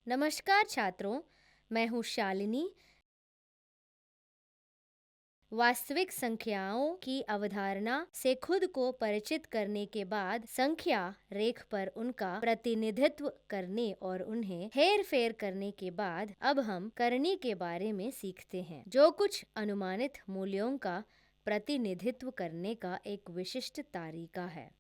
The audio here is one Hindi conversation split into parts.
नमस्कार छात्रों, मैं हूँ शालिनी। वास्तविक संख्याओं की अवधारणा से खुद को परिचित करने के बाद संख्या रेख पर उनका प्रतिनिधित्व करने और उन्हें हेर फेर करने के बाद अब हम करनी के बारे में सीखते हैं, जो कुछ अनुमानित मूल्यों का प्रतिनिधित्व करने का एक विशिष्ट तरीका है।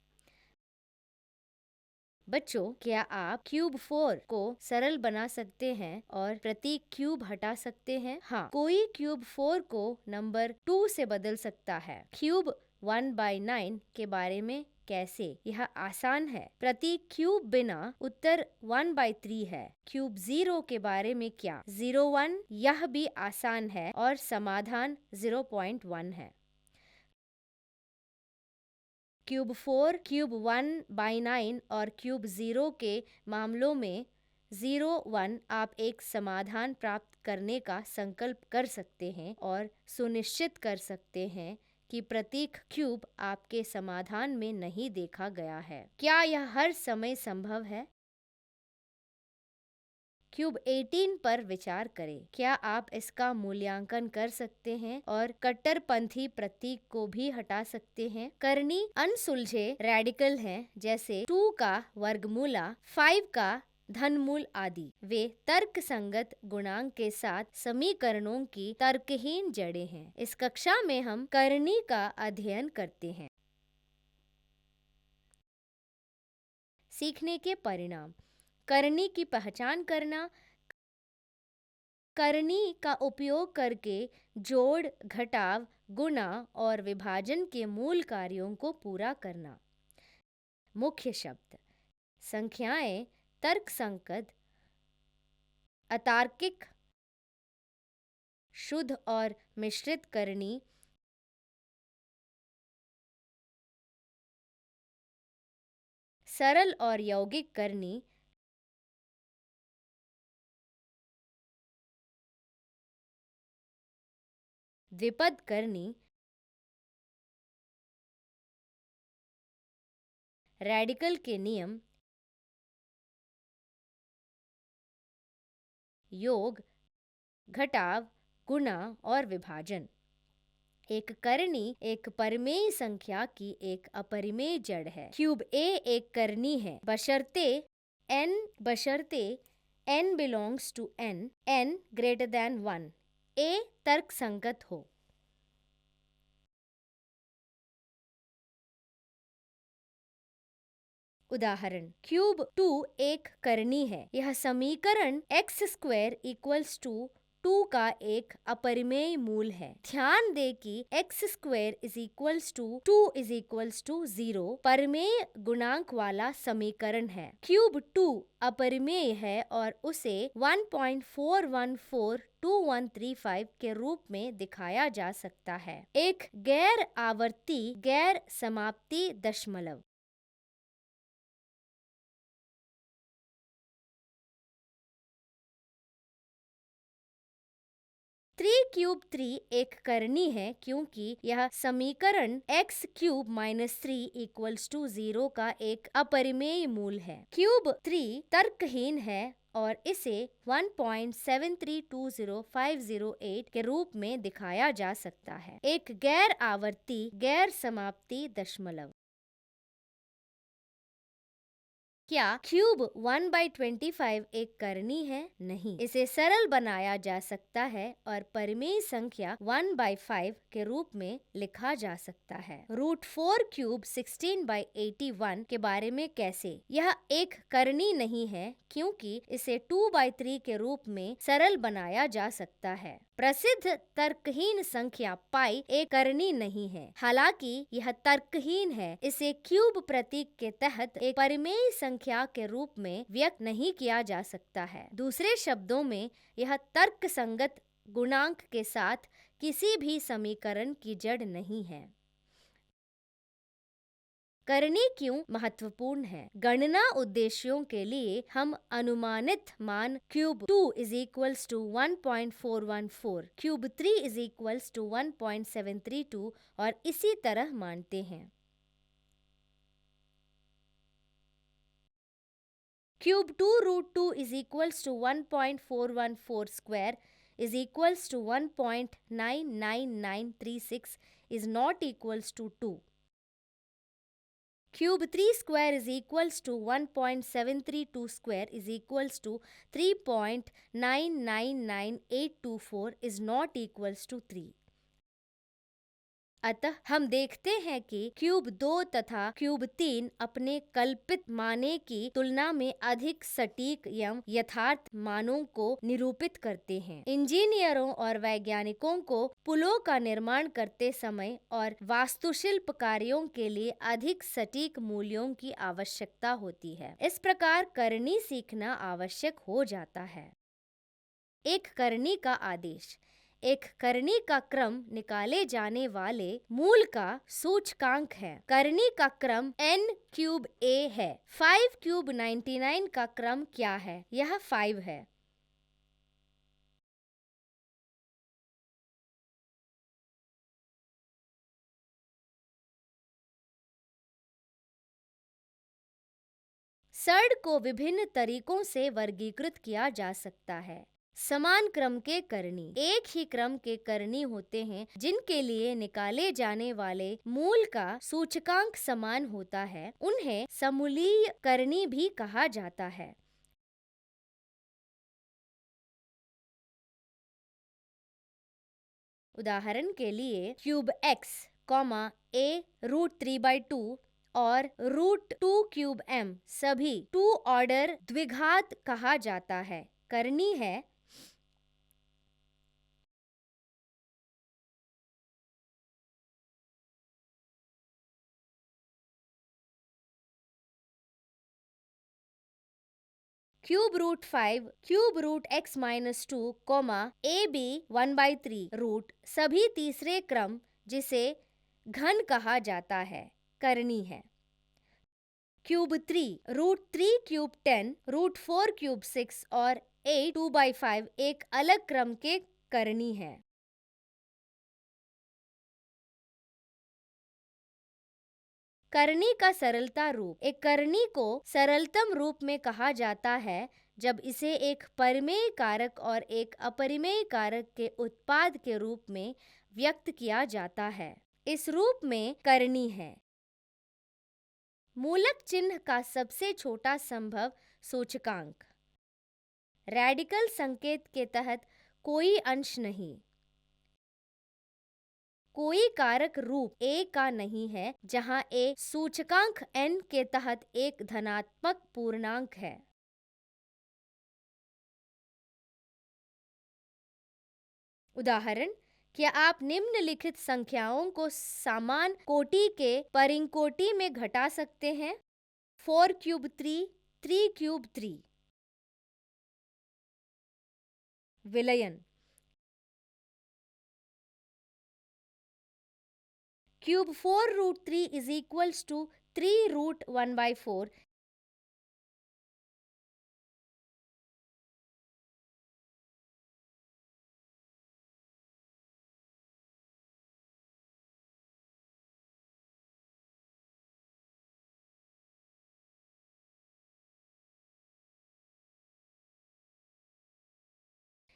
बच्चों, क्या आप क्यूब 4 को सरल बना सकते हैं और प्रतीक क्यूब हटा सकते हैं? हाँ, कोई क्यूब 4 को नंबर 2 से बदल सकता है। क्यूब 1/9 के बारे में कैसे? यह आसान है। प्रतीक क्यूब बिना उत्तर 1/3 है। क्यूब 0 के बारे में क्या? 0 1, यह भी आसान है और समाधान 0.1 है। क्यूब 4, क्यूब 1/9 और क्यूब 0 के मामलों में 0 1 आप एक समाधान प्राप्त करने का संकल्प कर सकते हैं और सुनिश्चित कर सकते हैं कि प्रतीक क्यूब आपके समाधान में नहीं देखा गया है। क्या यह हर समय संभव है? क्यूब 18 पर विचार करें। क्या आप इसका मूल्यांकन कर सकते हैं और कट्टरपंथी प्रतीक को भी हटा सकते हैं? करनी अनसुलझे रेडिकल हैं, जैसे 2 का वर्गमूला, 5 का धनमूल आदि। वे तर्क संगत गुणांक के साथ समीकरणों की तर्कहीन जड़ें हैं। इस कक्षा में हम करनी का अध्ययन करते हैं। सीखने के परिणाम: करनी की पहचान करना, करनी का उपयोग करके जोड़, घटाव, गुणा और विभाजन के मूल कार्यों को पूरा करना। मुख्य शब्द: संख्याएं, तर्कसंगत, अतार्किक, शुद्ध और मिश्रित करनी, सरल और यौगिक करनी, द्विपद करनी, रेडिकल के नियम, योग, घटाव, गुणा और विभाजन। एक करनी एक परिमेय संख्या की एक अपरिमेय जड़ है। क्यूब ए एक करनी है बशर्ते n belongs to n greater than 1, a तर्क संगत हो। उदाहरण: क्यूब 2 एक करनी है। यह समीकरण x² इक्वल्स टू 2 का एक अपरिमेय मूल है। ध्यान दें कि x² is equals to 2 is equals to 0 परिमेय गुणांक वाला समीकरण है। क्यूब 2 अपरिमेय है और उसे 1.4142135 के रूप में दिखाया जा सकता है। एक गैर आवर्ती गैर समाप्ति दशमलव। 3 क्यूब 3 एक करनी है क्योंकि यह समीकरण x³ - 3 इक्वल्स टू 0 का एक अपरिमेय मूल है। क्यूब 3 तर्कहीन है और इसे 1.7320508 के रूप में दिखाया जा सकता है। एक गैर आवर्ती गैर समाप्ति दशमलव। क्या क्यूब 1/25 एक करनी है? नहीं, इसे सरल बनाया जा सकता है और परिमेय संख्या 1/5 के रूप में लिखा जा सकता है। √4 क्यूब 16/81 के बारे में कैसे? यह एक करनी नहीं है क्योंकि इसे 2/3 के रूप में सरल बनाया जा सकता है। प्रसिद्ध तर्कहीन संख्या पाई एक करनी नहीं है, हालांकि यह तर्कहीन है। इसे क्यूब प्रतीक के तहत एक परिमेय संख्या के रूप में व्यक्त नहीं किया जा सकता है। दूसरे शब्दों में, यह तर्कसंगत गुणांक के साथ किसी भी समीकरण की जड़ नहीं है। करनी क्यों महत्वपूर्ण है? गणना उद्देश्यों के लिए हम अनुमानित मान cube 2 is equals to 1.414, cube 3 is equals to 1.732 और इसी तरह मानते हैं। Cube 2√2 is equals to 1.414 square is equals to 1.99936 is not equals to 2. Cube 3 square is equals to 1.732 square is equals to 3.999824 is not equals to 3. अतः हम देखते हैं कि क्यूब 2 तथा क्यूब 3 अपने कल्पित माने की तुलना में अधिक सटीक एवं यथार्थ मानों को निरूपित करते हैं। इंजीनियरों और वैज्ञानिकों को पुलों का निर्माण करते समय और वास्तुशिल्प कार्यों के लिए अधिक सटीक मूल्यों की आवश्यकता होती है। इस प्रकार करनी सीखना आवश्यक हो जाता है। एक करनी का आदेश। एक करनी का क्रम निकाले जाने वाले मूल का सूचकांक है। करनी का क्रम n क्यूब a है। 5 क्यूब 99 का क्रम क्या है? यह 5 है। सड़ को विभिन्न तरीकों से वर्गीकृत किया जा सकता है। समान क्रम के करनी। एक ही क्रम के करनी होते हैं जिनके लिए निकाले जाने वाले मूल का सूचकांक समान होता है। उन्हें समूलीय करनी भी कहा जाता है। उदाहरण के लिए क्यूब x, a √3/2 और √2 क्यूब m सभी 2 ऑर्डर द्विघात कहा जाता है। करनी है cube √5 cube √x-2 ab 1/3 root सभी तीसरे क्रम जिसे घन कहा जाता है। करनी है क्यूब 3 √3 क्यूब 10 √4 क्यूब 6 और 8 2/5 एक अलग क्रम के करनी है। करनी का सरलता रूप। एक करनी को सरलतम रूप में कहा जाता है जब इसे एक परिमेय कारक और एक अपरिमेय कारक के उत्पाद के रूप में व्यक्त किया जाता है। इस रूप में करनी है मूलक चिन्ह का सबसे छोटा संभव सूचकांक। रेडिकल संकेत के तहत कोई अंश नहीं। कोई कारक रूप a का नहीं है जहां a सूचकांक n के तहत एक धनात्मक पूर्णांक है। उदाहरण, क्या आप निम्नलिखित संख्याओं को समान कोटि के परिंकोटि में घटा सकते हैं? 4 क्यूब 3 3 क्यूब 3। विलयन। Cube 4√3 is equals to 3√1/4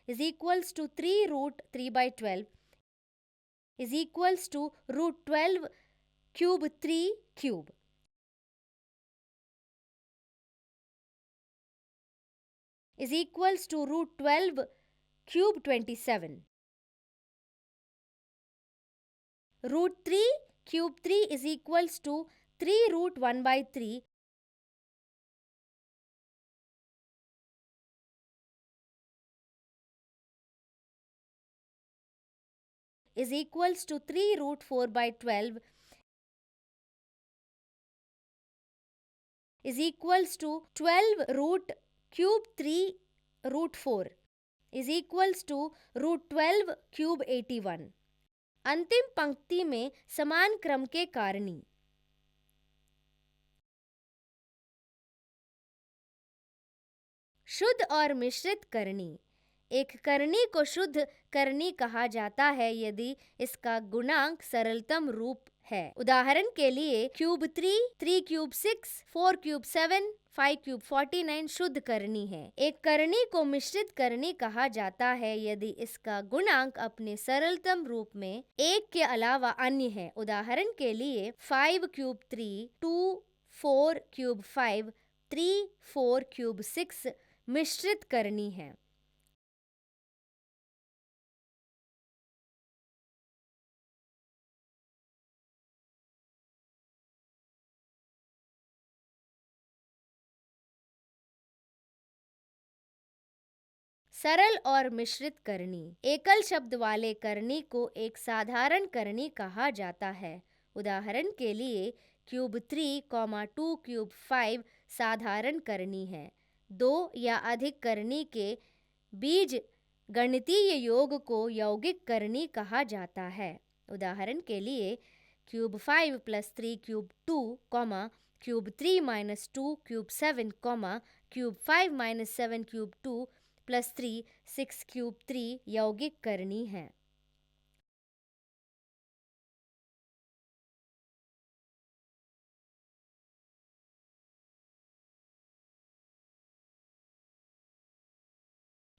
is equals to 3√3/12 is equals to √12 cube 3 cube is equals to √12 cube 27। √3 cube 3 is equals to 3√1/3 is equals to 3√4/12 is equals to 12 root cube 3 root 4 is equals to √12 cube 81। अंतिम पंक्ति में समान क्रम के कारणी। शुद्ध और मिश्रित करनी। एक करनी को शुद्ध करनी कहा जाता है यदि इसका गुणांक सरलतम रूप है। उदाहरण के लिए क्यूब 3, 3 क्यूब 6, 4 क्यूब 7, 5 क्यूब 49 शुद्ध करनी है। एक करनी को मिश्रित करनी कहा जाता है यदि इसका गुणांक अपने सरलतम रूप में एक के अलावा अन्य है। उदाहरण के लिए 5 क्यूब 3, 2 4 क्यूब 5, 3 4 क्यूब 6 मिश्रित करनी है। सरल और मिश्रित करनी। एकल शब्द वाले करनी को एक साधारण करनी कहा जाता है। उदाहरण के लिए क्यूब 3, 2 क्यूब 5 साधारण करनी है। दो या अधिक करनी के बीज गणितीय योग को यौगिक करनी कहा जाता है। उदाहरण के लिए cube 5 plus 3 cube 2, cube 3 minus 2 cube 7, cube 5 minus 7 cube 2 plus 3 6 cube 3 यौगिक करनी है।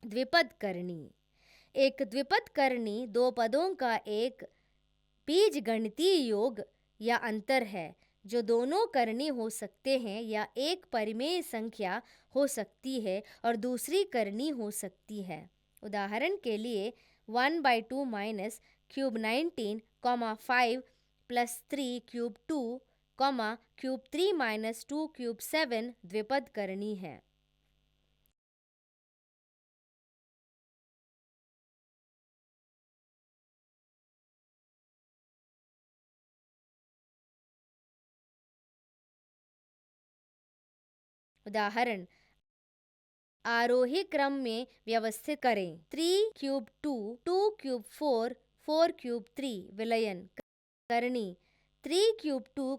द्विपद करनी। एक द्विपद करनी दो पदों का एक बीजगणितीय योग या अंतर है जो दोनों करनी हो सकते हैं या एक परिमेय संख्या हो सकती है और दूसरी करनी हो सकती है। उदाहरण के लिए 1/2 minus cube 19, 5 plus 3 cube 2, cube 3 minus 2 cube 7 द्विपद करनी है। उदाहरण आरोही क्रम में व्यवस्थित करें। 3 क्यूब 2, 2 क्यूब 4, 4 क्यूब 3 विलयन करनी। 3 क्यूब 2,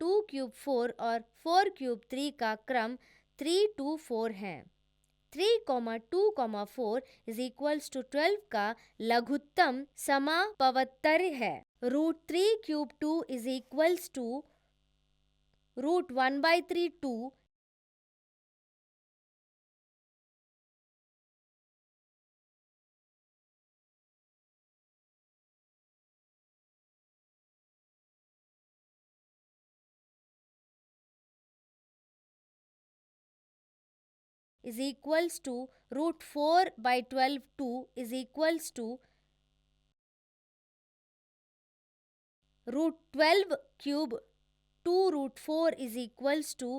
2 क्यूब 4 और 4 क्यूब 3 का क्रम 3 2 4 है। 3, 2, 4 इज इक्वल्स टू 12 का लघुत्तम समापवर्त्य है। Root 3 cube 2 is equals to root 1/3 2 is equals to root 4/12 2 is equals to root 12 cube 2 root 4 is equals to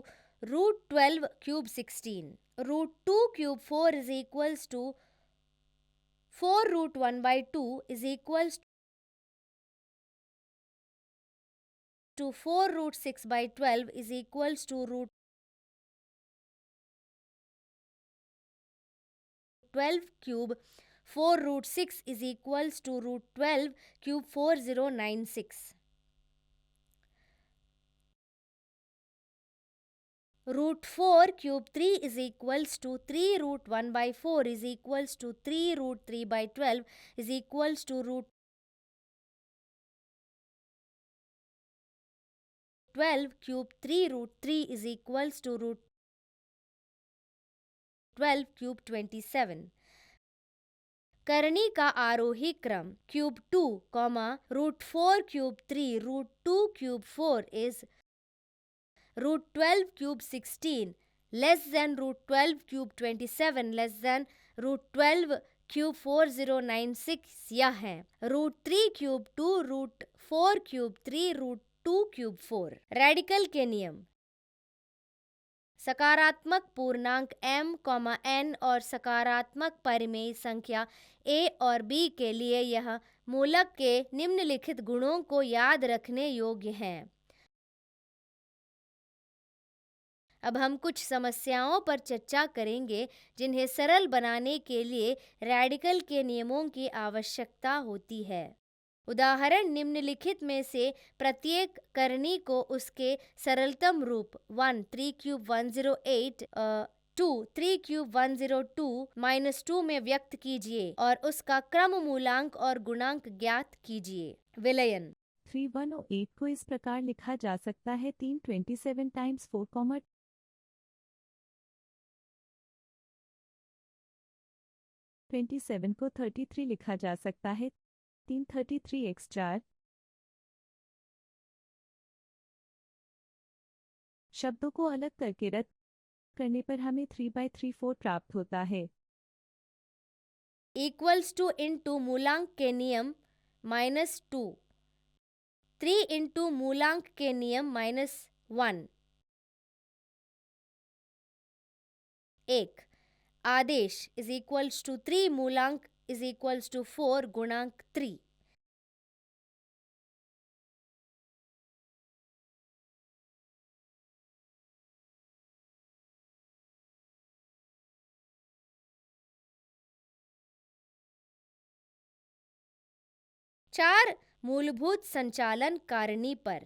root 12 cube 16. Root 2 cube 4 is equals to 4 root 1/2 is equals to 4 root 6/12 is equals to root 12 cube 4 root 6 is equals to root 12 cube 4096. Root 4 cube 3 is equals to 3 root 1/4 is equals to 3 root 3/12 is equals to root 12 cube 3 root 3 is equals to root 12 cube 27. करनी का आरोही क्रम cube 2, root 4 cube 3 root 2 cube 4 is root 12 cube 16 less than root 12 cube 27 less than root 12 cube 4096 यह है root 3 cube 2 root 4 cube 3 root 2 cube 4। Radical के नियम। सकारात्मक पूर्णांक m, n और सकारात्मक परिमेय संख्या a और b के लिए यह मूलक के निम्नलिखित गुणों को याद रखने योग्य हैं। अब हम कुछ समस्याओं पर चर्चा करेंगे जिन्हें सरल बनाने के लिए रेडिकल के नियमों की आवश्यकता होती है। उदाहरण निम्नलिखित में से प्रत्येक करनी को उसके सरलतम रूप 1 3 क्यूब 108 2 3 क्यूब 102 -2 में व्यक्त कीजिए और उसका क्रम मूलांक और गुणांक ज्ञात कीजिए। विलयन। 3108 को इस प्रकार लिखा जा सकता है 327 टाइम्स 4, 27 को 33 लिखा जा सकता है 333x4। शब्दों को अलग करके रद्द करने पर हमें 3/34 प्राप्त होता है। इक्वल्स टू इंटू मूलांक के नियम -2, 3 इंटू मूलांक के नियम -1। एक आदेश इज इक्वल्स टू 3 मूलांक इज इक्वल्स टू 4 गुणांक 3। चार मूलभूत संचालन कारिणी पर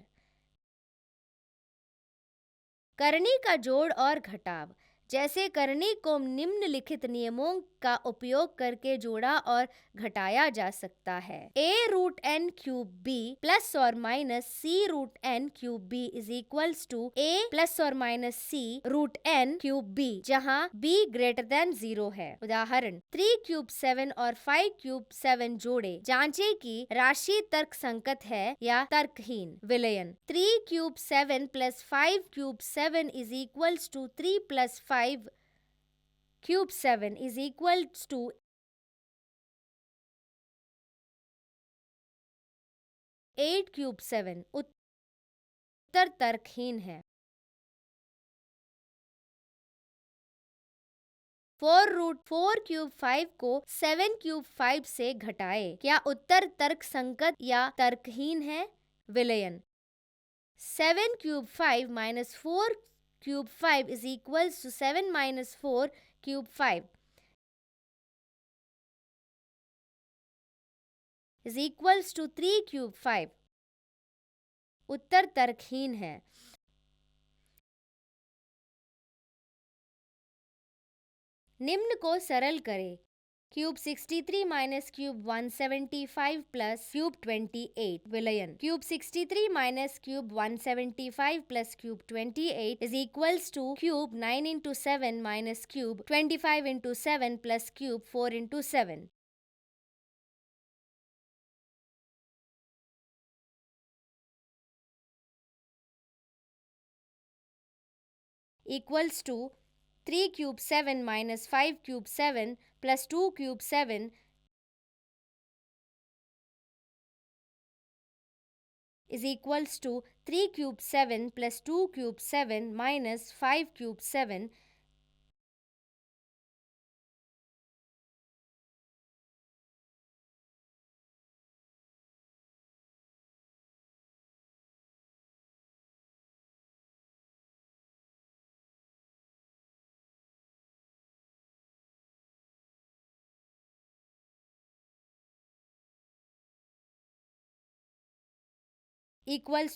करनी का जोड़ और घटाव। जैसे करनी को निम्नलिखित नियमों का उपयोग करके जोड़ा और घटाया जा सकता है। a√n³ प्लस और minus c√n³ is equals to a plus और माइनस c√n³, जहाँ b ग्रेटर देन 0 है। उदाहरण 3³ 7 और 5³ 7 जोड़े, जांचे कि राशि तर्क संगत है या तर्कहीन। विलयन 3³ 7 plus 5³ 7 is equals to 3 plus 5³ 7 is equals to 8³ 7। उत्तर तर्कहीन है। 4√4³ 5 को 7³ 5 से घटाए, क्या उत्तर तर्क संगत या तर्कहीन है? विलयन 7³ 5 minus 4³ 5 is equals to 7 minus 4³ 5 is equals to 3³ 5। उत्तर तर्कहीन है। निम्न को सरल करें। Cube 63 minus cube 175 plus cube 28। विलयन cube 63 minus cube 175 plus cube 28 is equals to cube 9 into 7 minus cube 25 into 7 plus cube 4 into 7। Equals to 3³ 7 minus 5³ 7 plus 2³ 7 is equals to 3³ 7 plus 2³ 7 minus 5³ 7equals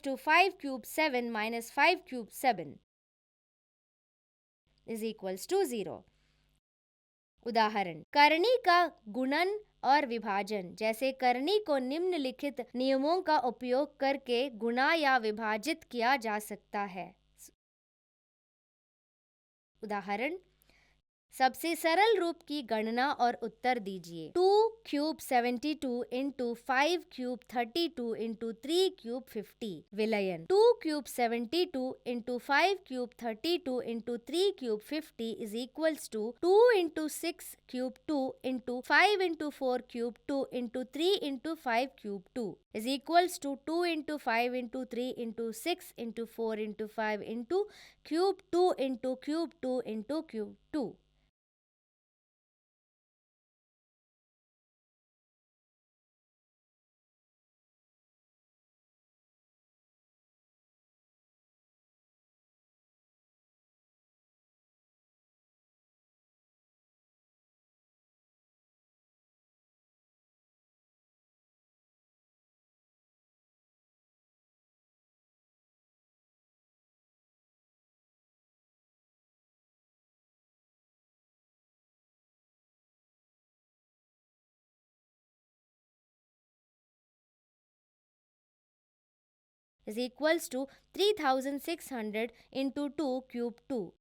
to 5³ 7 minus 5³ 7 is equals to 0। उदाहरण करनी का गुणन और विभाजन। जैसे करनी को निम्नलिखित नियमों का उपयोग करके गुणा या विभाजित किया जा सकता है। उदाहरण सबसे सरल रूप की गणना और उत्तर दीजिए। 2³ 72 इंटू 5³ 32 इंटू 3³ 50। विलयन 2³ 72 into 5³ 32 into 3³ 50 is equals to 2 into 6³ 2 into 5 into 4³ 2 into 3 into 5³ 2 is equals to 2 into 5 into 3 into 6 into 4 into 5 into ³ 2 into ³ 2 into ³ 2। is equals to 3600 into 2 cube 2.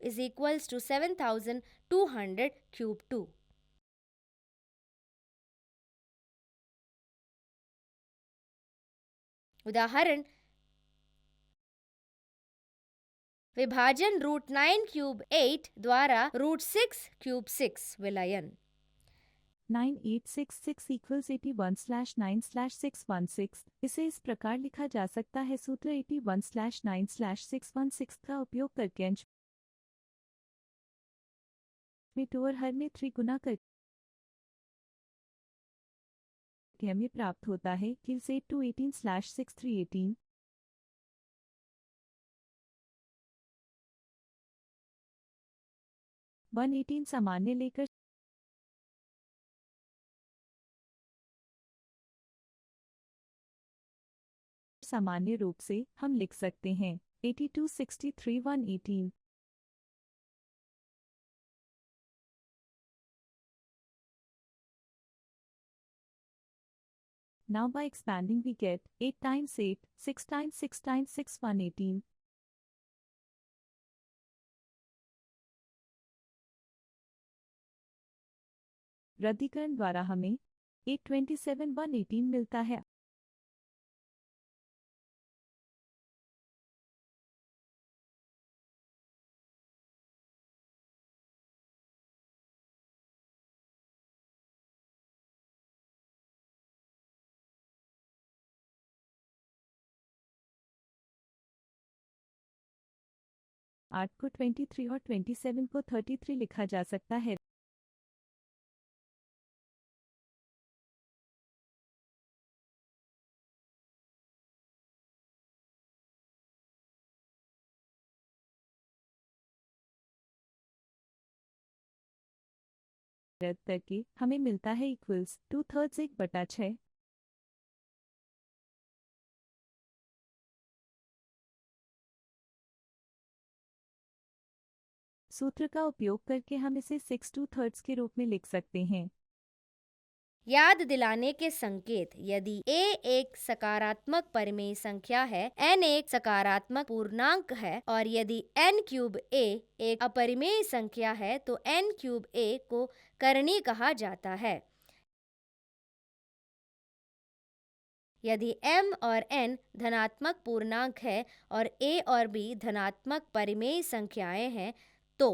is equals to 7200 cube 2. उदाहरण विभाजन रूट 9 क्यूब 8 द्वारा रूट 6 क्यूब 6 विलयन 9866 equals 81/9/616। इसे इस प्रकार लिखा जा सकता है। सूत्र 81/9/616 का उपयोग करके अंश में 2 और हर में 3 गुना करके हमें प्राप्त होता है कि 8 to 18/6 118 सामान्य लेकर सामान्य रूप से हम लिख सकते हैं 8263 118। Now by expanding we get 8 times 8, 6 times 6 times 6 118। रद्दीकरण द्वारा हमें 827 118 मिलता है। आठ को 23 और 27 को 33 लिखा जा सकता है। रद्द करके हमें मिलता है इक्वल्स 2/3 1/6। सूत्र का उपयोग करके हम इसे 6 2/3 के रूप में लिख सकते हैं। याद दिलाने के संकेत यदि a एक सकारात्मक परिमेय संख्या है, n एक सकारात्मक पूर्णांक है और यदि n क्यूब a एक अपरिमेय संख्या है तो n क्यूब a को करनी कहा जाता है। यदि m और n धनात्मक पूर्णांक है और a और b धनात्मक परिमेय संख्याएं हैं तो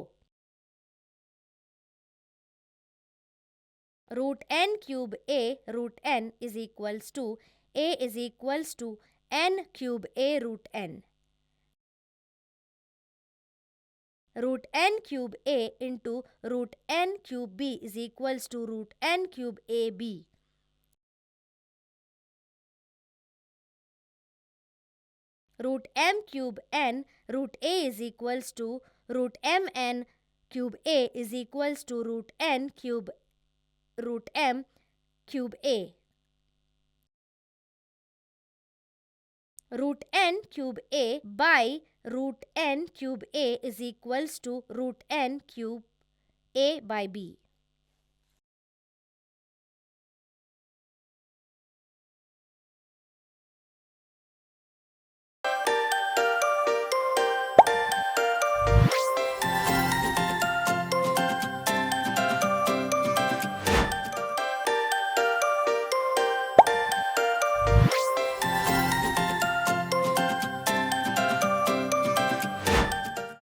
root n cube a root n is equals to a is equals to n cube a root n। Root n cube a into root n cube b is equals to root n cube a b। Root m cube n root a is equals to root m n cube a is equals to root n cube root m cube a। Root n cube a by root n cube a is equals to root n cube a by b।